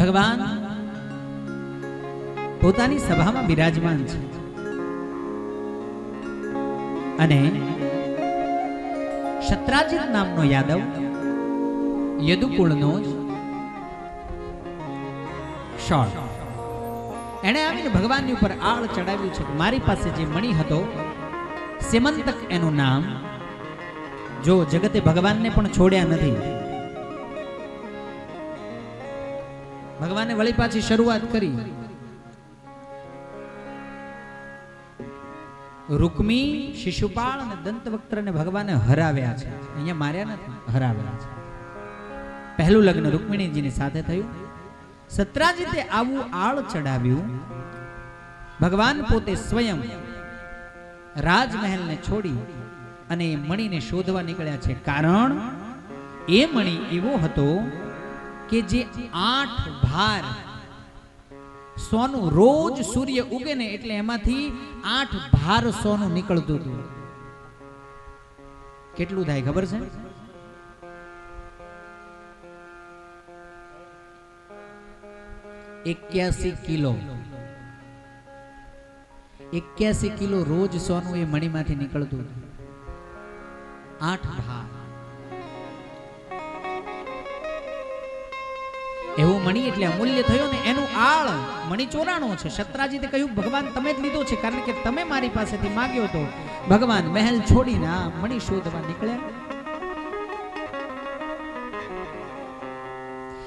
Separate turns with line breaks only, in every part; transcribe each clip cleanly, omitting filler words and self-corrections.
ભગવાન પોતાની સભામાં બિરાજમાન છે અને શત્રાજીત નામનો યાદવ યદુકુળનો જ શોર્ટ એણે આવીને ભગવાનની ઉપર આળ ચડાવ્યું છે કે મારી પાસે જે મણી હતો સેમંતક એનું નામ, જો જગતે ભગવાનને પણ છોડ્યા નથી. ભગવાને વળી પાછી શરૂઆત કરી. રૂકમી, શિશુપાળ અને દંતવક્ત્રને ભગવાને હરાવ્યા છે. અહીંયા માર્યા નથી, હરાવ્યા છે. પહેલું લગ્ન રૂકમિણીજીની સાથે થયું. સત્રાજીતે આવું આળ ચડાવ્યું. ભગવાન પોતે સ્વયં રાજમહેલને છોડી અને એ મણીને શોધવા નીકળ્યા છે. કારણ એ મણી એવો હતો કે જે 8 ભાર સોનું, રોજ સૂર્ય ઉગે ને એટલે એમાંથી 8 ભાર સોનું નીકળતું હતું. કેટલું થાય ખબર છે? 81 કિલો. 81 કિલો રોજ સોનું એ મણીમાંથી નીકળતું હતું. 8 ભાર. એવું મણી એટલે અમૂલ્ય થયો ને. એનું આળ મણી ચોરાણો છે. શત્રાજીતે કહ્યું ભગવાન તમે જ લીધો છે, કારણ કે તમે મારી પાસેથી માંગ્યો તો. ભગવાન મહેલ છોડીને આ મણી શોધવા નીકળ્યા.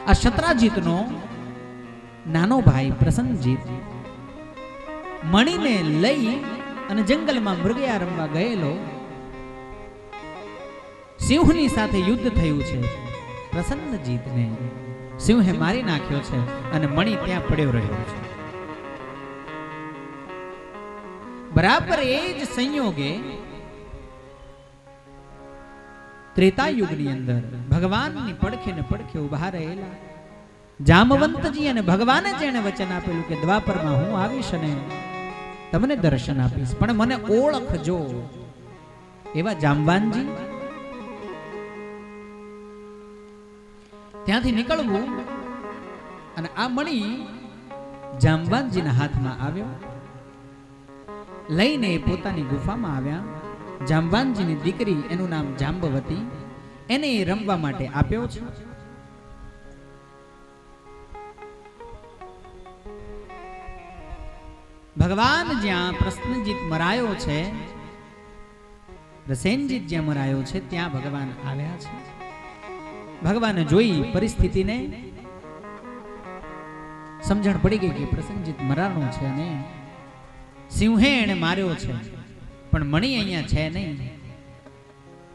આ શત્રાજીતનો નાનો ભાઈ પ્રસન્નજીત મણીને લઈ અને જંગલમાં મૃગયા રમવા ગયેલો. સિંહની સાથે યુદ્ધ થયું છે. પ્રસન્નજીતને સિંહે મારી નાખ્યો છે અને મણી ત્યાં પડ્યો રહ્યો છે. બરાબર એ જ સંયોગે ત્રેતા યુગની અંદર ભગવાનની પડખે ને પડખે ઉભા રહેલા જામવંતજી અને ભગવાને જેણે વચન આપેલું કે દ્વાપરમાં હું આવીશ અને તમને દર્શન આપીશ, પણ મને ઓળખજો, એવા જામવાનજી ત્યાંથી નીકળવું અને આ મણી જામવાનજીના હાથમાં આવ્યો. લઈને પોતાની ગુફામાં આવ્યા. જામવાનજીની દીકરી, એનું નામ જાંબવતી, એને રમવા માટે આપ્યો છે. ભગવાન જ્યાં પ્રસન્નજીત મરાયો છે, પ્રસેનજીત જ્યાં મરાયો છે, ત્યાં ભગવાન આવ્યા છે. ભગવાને જોઈ પરિસ્થિતિને સમજણ પડી ગઈ કે પ્રસન્નજીત મરાણો છે અને સિંહે એને માર્યો છે, પણ મણી અહીંયા છે નહીં.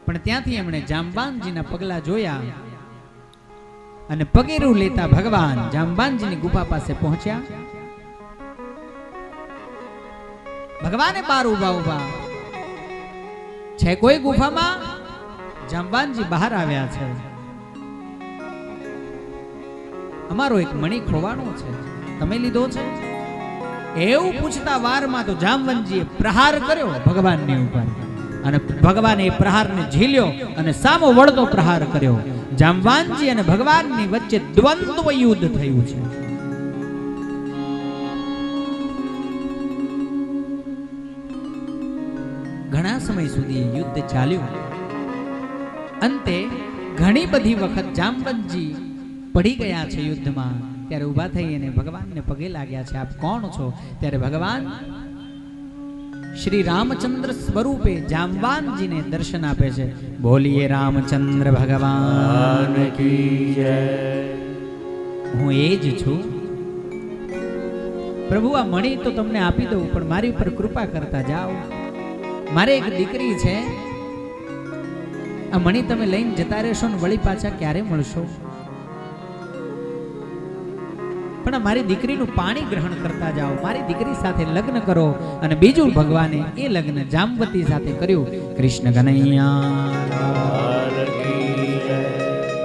પણ ત્યાંથી એમણે જામવાનજીના પગલા જોયા અને પગેરું લેતા ભગવાન જામવાનજીની ગુફા પાસે પહોંચ્યા. ભગવાને બહાર ઉભા છે. કોઈ ગુફામાં? જામવાનજી બહાર આવ્યા છે. અમારો એક મણી ખોવાનો છે, તમે લીધો છે? એવું પૂછતા વારમાં તો જામવંતજીએ પ્રહાર કર્યો ભગવાનની ઉપર અને ભગવાને એ પ્રહારને ઝીલ્યો અને સામો વળતો પ્રહાર કર્યો. જામવાનજી અને ભગવાનની વચ્ચે દ્વંદ્વ યુદ્ધ થયું છે. ઘણા સમય સુધી યુદ્ધ ચાલ્યું. અંતે ઘણી બધી વખત જામવંતજી પડી ગયા છે યુદ્ધમાં. ત્યારે ઊભા થઈ અને ભગવાનને પગે લાગ્યા છે. આપ કોણ છો? ત્યારે ભગવાન શ્રી રામચંદ્ર સ્વરૂપે જામવાનજીને દર્શન આપે છે. બોલીએ રામચંદ્ર ભગવાન કી જય. હું એ જ છું પ્રભુ. આ મણી તો તમને આપી દઉં, પણ મારી ઉપર કૃપા કરતા જાઓ. મારે એક દીકરી છે. આ મણી તમે લઈને જતા રહેશો ને વળી પાછા ક્યારે મળશો? પણ મારી દીકરીનું પાણી ગ્રહણ કરતા જાઓ. મારી દીકરી સાથે લગ્ન કરો. અને બીજું ભગવાને એ લગ્ન જામવતી સાથે કર્યું. કૃષ્ણ કનૈયા